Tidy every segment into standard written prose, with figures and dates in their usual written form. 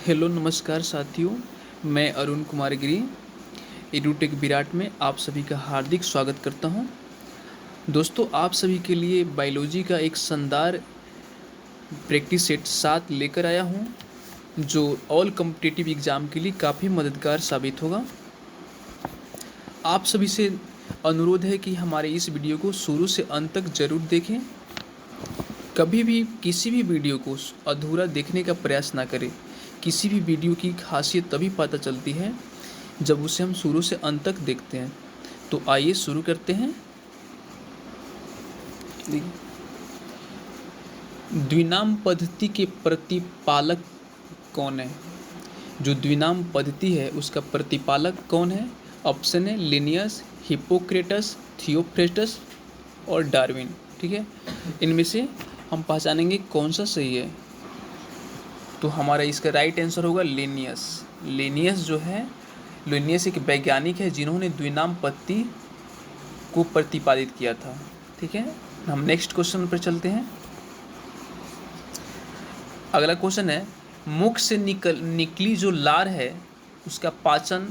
Hello नमस्कार साथियों, मैं अरुण कुमार गिरी एडुटेक विराट में आप सभी का हार्दिक स्वागत करता हूं। दोस्तों, आप सभी के लिए बायोलॉजी का एक शानदार प्रैक्टिस सेट 7 लेकर आया हूं, जो ऑल कॉम्पिटिटिव एग्ज़ाम के लिए काफ़ी मददगार साबित होगा। आप सभी से अनुरोध है कि हमारे इस वीडियो को शुरू से अंत तक ज़रूर देखें। कभी भी किसी भी वीडियो को अधूरा देखने का प्रयास ना करें। किसी भी वीडियो की खासियत तभी पता चलती है जब उसे हम शुरू से अंत तक देखते हैं। तो आइए शुरू करते हैं। द्विनाम पद्धति के प्रतिपालक कौन है? जो द्विनाम पद्धति है उसका प्रतिपालक कौन है? ऑप्शन है लिनियस, हिप्पोक्रेटस, थियोफ्रेस्टस और डार्विन। ठीक है, इनमें से हम पहचानेंगे कौन सा सही है। तो हमारा इसका राइट आंसर होगा लिनियस। लिनियस जो है, लिनियस एक वैज्ञानिक है जिन्होंने द्विनाम पद्धति को प्रतिपादित किया था। ठीक है, हम नेक्स्ट क्वेश्चन पर चलते हैं। अगला क्वेश्चन है, मुख से निकली जो लार है उसका पाचन,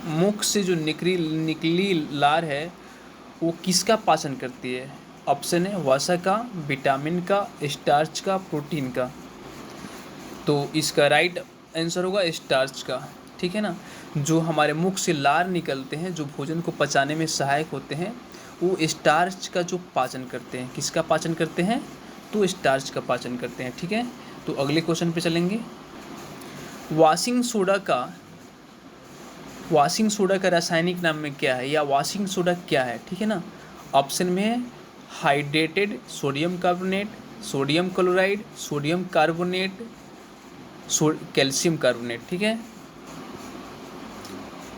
मुख से जो निकली लार है वो किसका पाचन करती है? ऑप्शन है वसा का, विटामिन का, स्टार्च का, प्रोटीन का। तो इसका राइट आंसर होगा स्टार्च का। ठीक है ना, जो हमारे मुख से लार निकलते हैं जो भोजन को पचाने में सहायक होते हैं वो स्टार्च का जो पाचन करते हैं। किसका पाचन करते हैं? तो स्टार्च का पाचन करते हैं। ठीक है, तो अगले क्वेश्चन पे चलेंगे। वॉशिंग सोडा का रासायनिक नाम में क्या है, या वॉशिंग सोडा क्या है? ठीक है ना, ऑप्शन में है hydrated sodium carbonate, sodium chloride, sodium carbonate, calcium carbonate. ठीक है,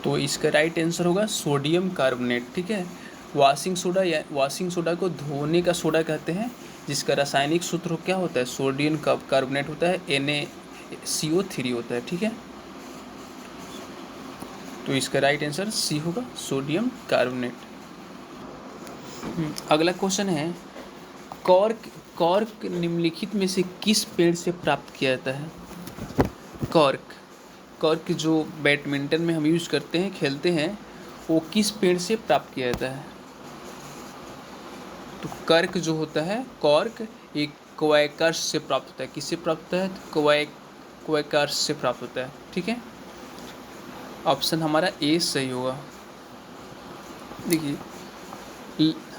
तो इसका राइट आंसर होगा सोडियम कार्बोनेट। ठीक है, वॉशिंग सोडा या वॉशिंग सोडा को धोने का सोडा कहते हैं, जिसका रासायनिक सूत्र क्या होता है? सोडियम कार्बोनेट होता है, NaCO3 होता है। ठीक है, तो इसका राइट आंसर सी होगा, सोडियम कार्बोनेट। अगला क्वेश्चन है, कॉर्क निम्नलिखित में से किस पेड़ से प्राप्त किया जाता है? कॉर्क जो बैडमिंटन में हम यूज करते हैं, खेलते हैं, वो किस पेड़ से प्राप्त किया जाता है? तो कर्क जो होता है, कॉर्क एक क्वैकर्स से प्राप्त होता है। किससे प्राप्त होता है? क्वैकर्स से प्राप्त होता है। ठीक है, ऑप्शन हमारा ए सही होगा। देखिए,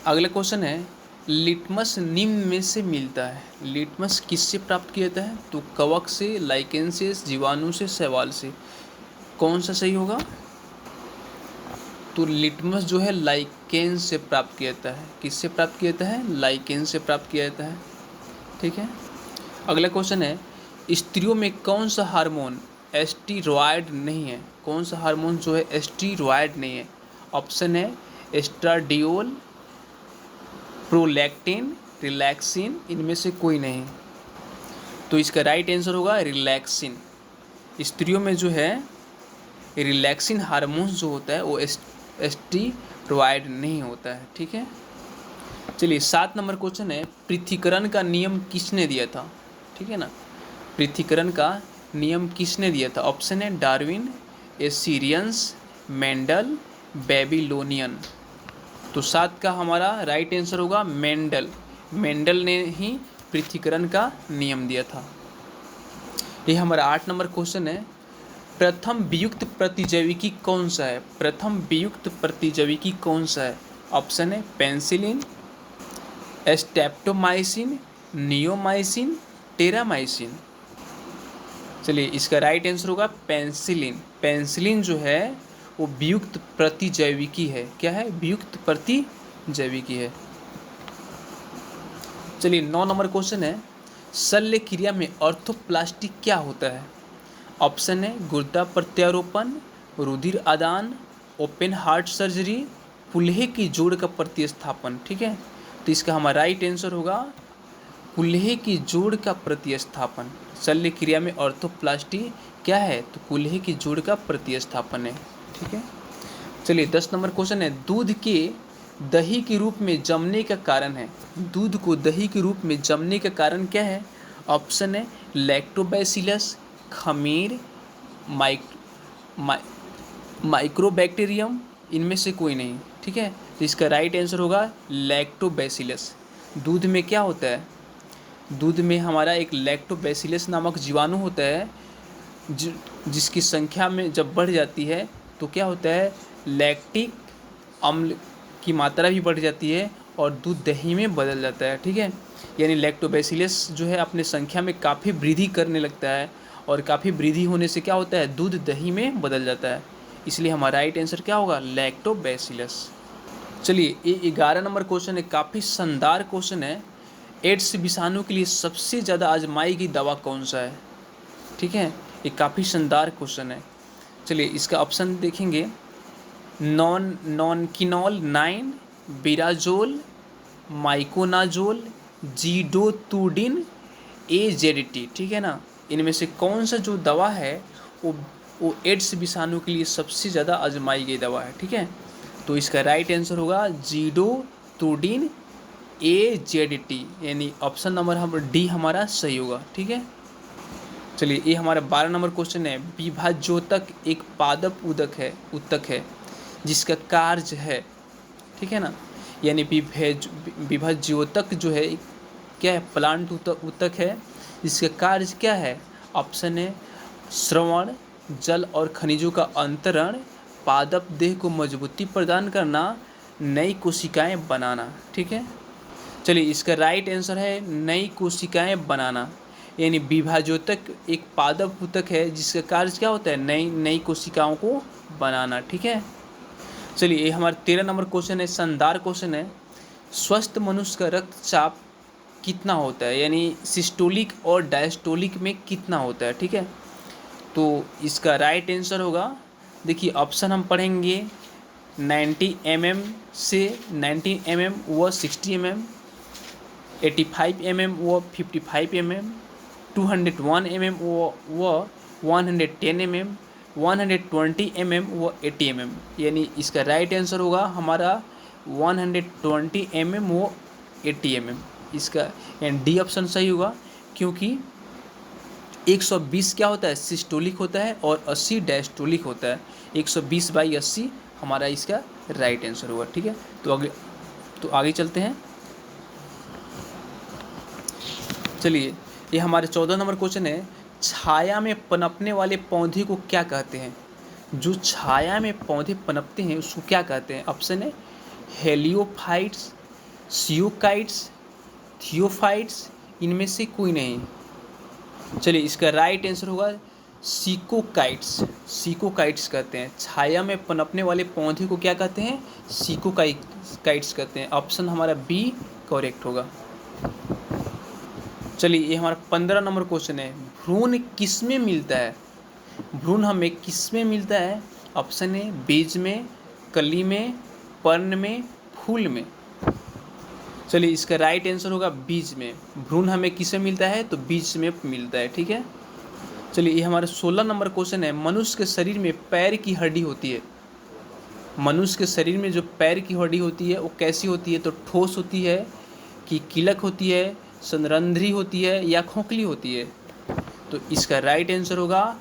अगला क्वेश्चन है, लिटमस निम्न में से मिलता है। लिटमस किससे प्राप्त किया जाता है? तो कवक से, लाइकेन से, जीवाणु से, शैवाल से। कौन सा सही होगा? तो लिटमस जो है लाइकेन से प्राप्त किया जाता है। किससे प्राप्त किया जाता है? लाइकेन से प्राप्त किया जाता है। ठीक है, अगला क्वेश्चन है, स्त्रियों में कौन सा हार्मोन एस्टीरॉयड नहीं है? कौन सा हार्मोन जो है एस्टीरॉयड नहीं है? ऑप्शन है एस्ट्राडियोल, प्रोलैक्टिन, रिलैक्सिन, इनमें से कोई नहीं। तो इसका राइट आंसर होगा रिलैक्सिन। स्त्रियों में जो है रिलैक्सिन हार्मोन जो होता है वो एस्टीरॉयड नहीं होता है। ठीक है, चलिए 7 नंबर क्वेश्चन है, पृथ्वीकरण का नियम किसने दिया था? ठीक है ना, पृथ्वीकरण का नियम किसने दिया था? ऑप्शन है डार्विन, एसिरियंस, मेंडल, बेबीलोनियन। तो 7 का हमारा राइट आंसर होगा मेंडल। मेंडल ने ही पृथ्वीकरण का नियम दिया था। ये हमारा 8 नंबर क्वेश्चन है, प्रथम वियुक्त प्रतिजैविकी कौन सा है? प्रथम वियुक्त प्रतिजैविकी कौन सा है? ऑप्शन है पेंसिलिन, स्ट्रेप्टोमाइसिन, नियोमाइसिन, टेरामाइसिन। चलिए, इसका राइट आंसर होगा पेंसिलिन। पेंसिलिन जो है वो वियुक्त प्रतिजैविकी है। क्या है? वियुक्त प्रतिजैविकी है। चलिए 9 नंबर क्वेश्चन है, शल्य क्रिया में ऑर्थोप्लास्टी क्या होता है? ऑप्शन है गुर्दा प्रत्यारोपण, रुधिर आदान, ओपन हार्ट सर्जरी, कुल्हे की जोड़ का प्रतिस्थापन। ठीक है, तो इसका हमारा राइट आंसर होगा कुल्हे की जोड़ का प्रतिस्थापन। शल्य क्रिया में ऑर्थोप्लास्टी क्या है? तो कुल्हे की जोड़ का प्रतिस्थापन है। ठीक है, चलिए 10 नंबर क्वेश्चन है, दूध के दही के रूप में जमने का कारण है। दूध को दही के रूप में जमने का कारण क्या है? ऑप्शन है लैक्टोबैसिलस, खमीर, माइक माइ माइक्रोबैक्टीरियम, इनमें से कोई नहीं। ठीक है, तो इसका राइट आंसर होगा लैक्टोबैसिलस। दूध में क्या होता है? दूध में हमारा एक लैक्टोबैसिलस नामक जीवाणु होता है, जिसकी संख्या में जब बढ़ जाती है तो क्या होता है, लैक्टिक अम्ल की मात्रा भी बढ़ जाती है और दूध दही में बदल जाता है। ठीक है, यानी लैक्टोबैसिलस जो है अपने संख्या में काफ़ी वृद्धि करने लगता है, और काफ़ी वृद्धि होने से क्या होता है, दूध दही में बदल जाता है। इसलिए हमारा राइट आंसर क्या होगा, लैक्टोबैसिलस। चलिए, ये 11 नंबर क्वेश्चन है, काफ़ी शानदार क्वेश्चन है। एड्स विषाणु के लिए सबसे ज़्यादा आजमाई गई दवा कौन सा है? ठीक है, ये काफ़ी शानदार क्वेश्चन है। चलिए, इसका ऑप्शन देखेंगे, नॉनकिनोल 9, बिराजोल, माइकोनाजोल, जीडोतुडिन, एजेडिटी। ठीक है ना, इनमें से कौन सा जो दवा है वो एड्स विषाणु के लिए सबसे ज़्यादा आजमाई गई दवा है? ठीक है, तो इसका राइट आंसर होगा जीडोतुडिन, एजेडिटी, यानी ऑप्शन नंबर डी हमारा सही होगा। ठीक है, चलिए, ये हमारा 12 नंबर क्वेश्चन है। विभाज्योतक एक पादप उत्तक है जिसका कार्य है, ठीक है ना, यानी विभाज्योतक जो है क्या है, प्लांट उत्तक है जिसका कार्य क्या है? ऑप्शन है श्रवण, जल और खनिजों का अंतरण, पादप देह को मजबूती प्रदान करना, नई कोशिकाएं बनाना। ठीक है, चलिए, इसका राइट आंसर है नई कोशिकाएं बनाना, यानी विभाज्योतक एक पादप ऊतक है जिसका कार्य क्या होता है, नई कोशिकाओं को बनाना। ठीक है, चलिए, ये हमारा 13 नंबर क्वेश्चन है, शानदार क्वेश्चन है। स्वस्थ मनुष्य का रक्तचाप कितना होता है, यानी सिस्टोलिक और डायस्टोलिक में कितना होता है? ठीक है, तो इसका राइट आंसर होगा, देखिए ऑप्शन हम पढ़ेंगे, 90 mm से 90 mm व 60 mm, 85 mm व 55 mm, 201 mm व 110 mm, 120 mm व 80 mm, यानी इसका राइट आंसर होगा हमारा 120 mm व 80 mm। इसका यानी डी ऑप्शन सही होगा, क्योंकि 120 क्या होता है, सिस्टोलिक होता है और 80 डायस्टोलिक होता है। 120/80 हमारा इसका राइट आंसर होगा। ठीक है, तो आगे चलते हैं। चलिए, ये हमारे 14 नंबर क्वेश्चन है, छाया में पनपने वाले पौधे को क्या कहते हैं? जो छाया में पौधे पनपते हैं उसको क्या कहते हैं? ऑप्शन है हेलियोफाइट्स, सियोकाइट्स, थियोफाइट्स, इनमें से कोई नहीं। चलिए, इसका राइट आंसर होगा सिकोकाइट्स कहते हैं। छाया में पनपने वाले पौधे को क्या कहते हैं? सिकोकाइट्स कहते हैं। ऑप्शन हमारा बी करेक्ट होगा। चलिए, ये हमारा 15 नंबर क्वेश्चन है, भ्रूण किस में मिलता है? भ्रूण हमें किस में मिलता है? ऑप्शन है बीज में, कली में, पर्ण में, फूल में। चलिए, इसका राइट आंसर होगा बीज में। भ्रूण हमें किस में मिलता है? तो बीज में मिलता है। ठीक है, चलिए, ये हमारा 16 नंबर क्वेश्चन है, मनुष्य के शरीर में पैर की हड्डी होती है। मनुष्य के शरीर में जो पैर की हड्डी होती है वो कैसी होती है? तो ठोस होती है कि कीलक होती है, संरंध्री होती है या खोखली होती है? तो इसका राइट आंसर होगा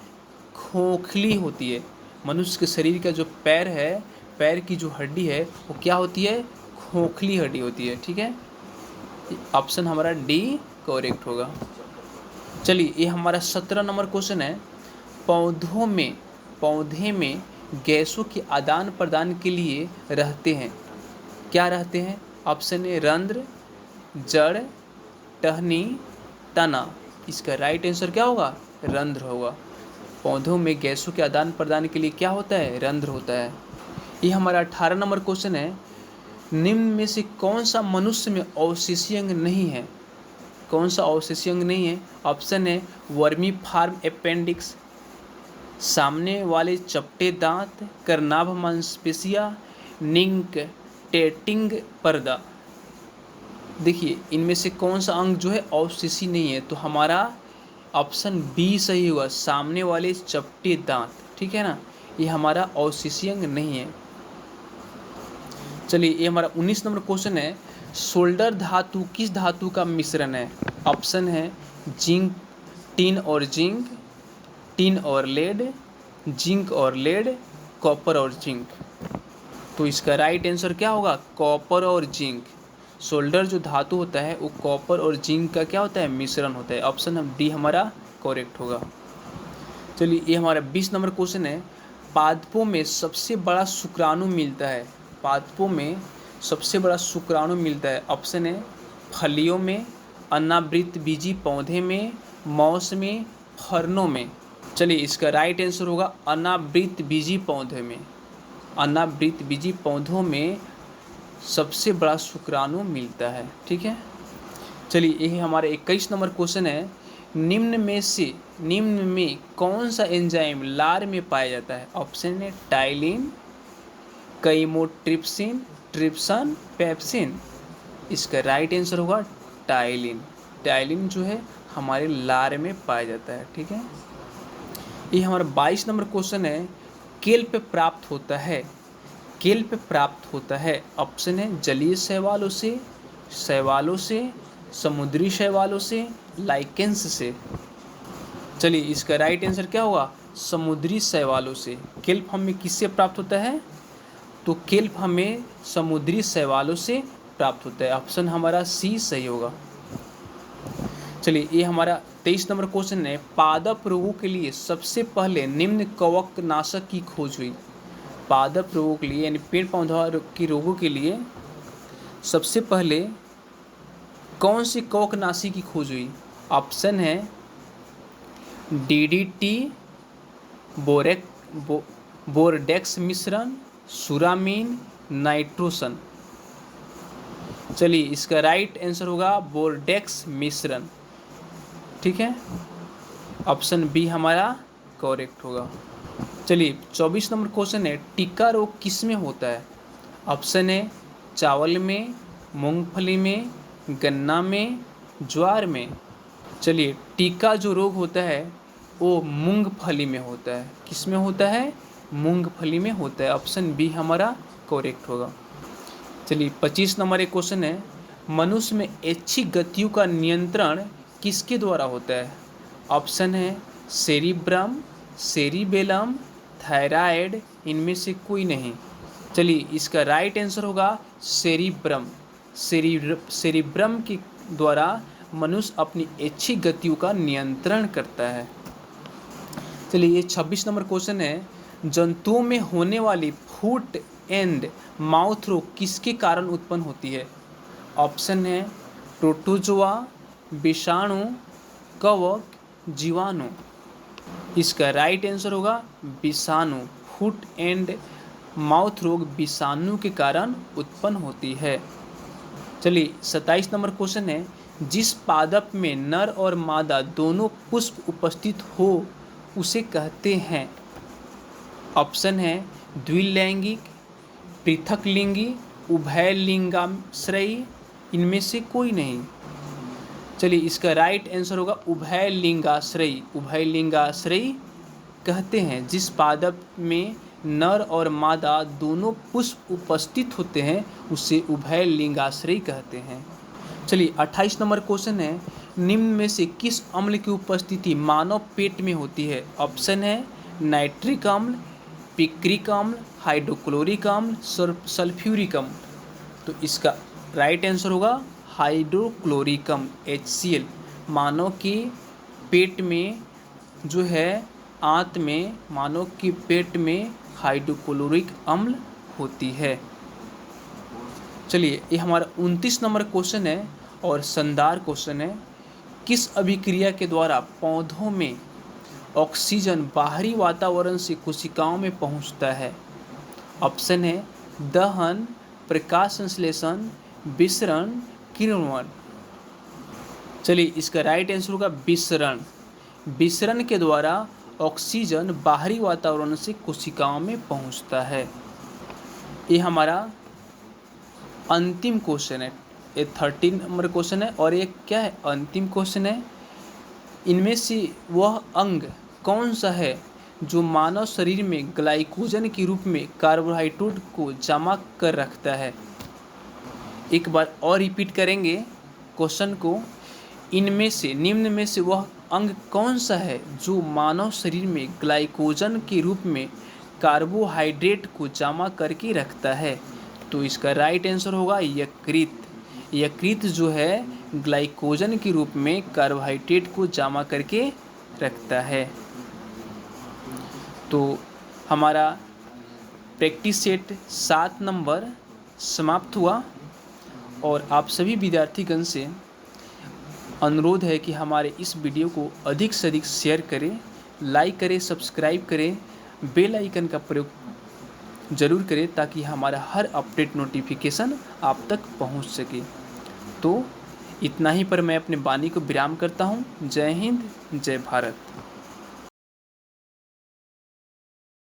खोखली होती है। मनुष्य के शरीर का जो पैर है, पैर की जो हड्डी है वो क्या होती है? खोखली हड्डी होती है। ठीक है, ऑप्शन हमारा डी करेक्ट होगा। चलिए, ये हमारा 17 नंबर क्वेश्चन है, पौधे में गैसों के आदान प्रदान के लिए रहते हैं, क्या रहते हैं? ऑप्शन ए रंध्र, जड़, टहनी, तना। इसका राइट आंसर क्या होगा? रंध्र होगा। पौधों में गैसों के आदान प्रदान के लिए क्या होता है? रंध्र होता है। ये हमारा 18 नंबर क्वेश्चन है, निम्न में से कौन सा मनुष्य में अवशेषीय अंग नहीं है? कौन सा अवशेषीय अंग नहीं है? ऑप्शन है वर्मी फार्म अपेंडिक्स, सामने वाले चपटे दांत, करनाभ मांसपेशिया, निकटेटिंग पर्दा। देखिए, इनमें से कौन सा अंग जो है अवशेषी नहीं है? तो हमारा ऑप्शन बी सही होगा, सामने वाले चपटे दांत। ठीक है ना, ये हमारा अवशेषी अंग नहीं है। चलिए, ये हमारा 19 नंबर क्वेश्चन है, सोल्डर धातु किस धातु का मिश्रण है? ऑप्शन है जिंक, टिन और जिंक, टिन और लेड, जिंक और लेड, कॉपर और जिंक। तो इसका राइट आंसर क्या होगा? कॉपर और जिंक। सोल्डर जो धातु होता है वो कॉपर और जिंक का क्या होता है? मिश्रण होता है। ऑप्शन डी हमारा करेक्ट होगा। चलिए ये हमारा 20 नंबर क्वेश्चन है। पादपों में सबसे बड़ा शुक्राणु मिलता है। पादपों में सबसे बड़ा शुक्राणु मिलता है। ऑप्शन है फलियों में, अनावृत बीजी पौधे में, मौस में, फर्नों में। चलिए इसका राइट आंसर होगा अनावृत बीजी पौधे में। अनावृत बीजी पौधों में सबसे बड़ा शुक्राणु मिलता है। ठीक है, चलिए यही हमारे 21 नंबर क्वेश्चन है। निम्न में कौन सा एंजाइम लार में पाया जाता है? ऑप्शन है टाइलिन, कैमोट्रिप्सिन, ट्रिप्सन, पेप्सिन। इसका राइट आंसर होगा टाइलिन। टाइलिन जो है हमारे लार में पाया जाता है। ठीक है, ये हमारा 22 नंबर क्वेश्चन है। केल्प प्राप्त होता है। केल्प प्राप्त होता है। ऑप्शन है जलीय शैवालों से, शैवालों से, समुद्री शैवालों से, लाइकेंस से। चलिए इसका राइट आंसर क्या होगा? समुद्री शैवालों से। केल्प हमें किससे प्राप्त होता है? तो केल्प हमें समुद्री शैवालों से प्राप्त होता है। ऑप्शन हमारा सी सही होगा। चलिए ये हमारा 23 नंबर क्वेश्चन है। पादप रोगों के लिए सबसे पहले निम्न कवकनाशक की खोज हुई। पादप रोगों के लिए यानी पेड़ पौधा के रोगों के लिए सबसे पहले कौन सी कवकनाशी की खोज हुई? ऑप्शन है डीडीटी, बोरडेक्स मिश्रण, सुरामीन, नाइट्रोसन। चलिए इसका राइट आंसर होगा बोरडेक्स मिश्रण। ठीक है, ऑप्शन बी हमारा करेक्ट होगा। चलिए 24 नंबर क्वेश्चन है। टिक्का रोग किस में होता है? ऑप्शन है चावल में, मूंगफली में, गन्ना में, ज्वार में। चलिए टिक्का जो रोग होता है वो मूंगफली में होता है। किस में होता है? मूंगफली में होता है। ऑप्शन बी हमारा करेक्ट होगा। चलिए 25 नंबर एक क्वेश्चन है। मनुष्य में ऐच्छिक गतियों का नियंत्रण किसके द्वारा होता है? ऑप्शन है सेरिब्रम, सेरिबेलम, थायराइड, इनमें से कोई नहीं। चलिए इसका राइट आंसर होगा सेरिब्रम। सेरिब्रम के द्वारा मनुष्य अपनी ऐच्छिक गतियों का नियंत्रण करता है। चलिए ये 26 नंबर क्वेश्चन है। जंतुओं में होने वाली फुट एंड माउथ रोग किसके कारण उत्पन्न होती है? ऑप्शन है प्रोटोजोआ, विषाणु, कवक, जीवाणु। इसका राइट आंसर होगा विषाणु। फुट एंड माउथ रोग विषाणु के कारण उत्पन्न होती है। चलिए 27 नंबर क्वेश्चन है। जिस पादप में नर और मादा दोनों पुष्प उपस्थित हो उसे कहते हैं? ऑप्शन है द्विलैंगिक, पृथकलिंगी, उभयलिंगाश्रयी, इनमें से कोई नहीं। चलिए इसका राइट आंसर होगा उभयलिंगाश्रयी। उभयलिंगाश्रयी कहते हैं जिस पादप में नर और मादा दोनों पुष्प उपस्थित होते हैं उसे उभयलिंगाश्रयी कहते हैं। चलिए 28 नंबर क्वेश्चन है। निम्न में से किस अम्ल की उपस्थिति मानव पेट में होती है? ऑप्शन है नाइट्रिक अम्ल, पिक्रिक अम्ल, हाइड्रोक्लोरिक अम्ल, सल्फ्यूरिक अम्ल। तो इसका राइट आंसर होगा हाइड्रोक्लोरिक अम्ल, HCl। मानव के पेट में जो है आंत में मानव के पेट में हाइड्रोक्लोरिक अम्ल होती है। चलिए ये हमारा 29 नंबर क्वेश्चन है और शानदार क्वेश्चन है। किस अभिक्रिया के द्वारा पौधों में ऑक्सीजन बाहरी वातावरण से कोशिकाओं में पहुंचता है? ऑप्शन है दहन, प्रकाश संश्लेषण, विसरण, किण्वन। चलिए इसका राइट आंसर होगा विसरण। विसरण के द्वारा ऑक्सीजन बाहरी वातावरण से कोशिकाओं में पहुंचता है। ये हमारा अंतिम क्वेश्चन है। ये 13 नंबर क्वेश्चन है और ये क्या है? अंतिम क्वेश्चन है। इनमें से वह अंग कौन सा है जो मानव शरीर में ग्लाइकोजन के रूप में कार्बोहाइड्रेट को जमा कर रखता है? एक बार और रिपीट करेंगे क्वेश्चन को। इनमें से निम्न में से वह अंग कौन सा है जो मानव शरीर में ग्लाइकोजन के रूप में कार्बोहाइड्रेट को जमा करके रखता है? तो इसका राइट आंसर होगा यकृत। यकृत जो है ग्लाइकोजन के रूप में कार्बोहाइड्रेट को जमा करके रखता है। तो हमारा प्रैक्टिस सेट 7 नंबर समाप्त हुआ और आप सभी विद्यार्थीगण से अनुरोध है कि हमारे इस वीडियो को अधिक से अधिक शेयर करें, लाइक करें, सब्सक्राइब करें, बेल आइकन का प्रयोग ज़रूर करें ताकि हमारा हर अपडेट नोटिफिकेशन आप तक पहुंच सके। तो इतना ही पर मैं अपने वाणी को विराम करता हूं। जय हिंद, जय भारत।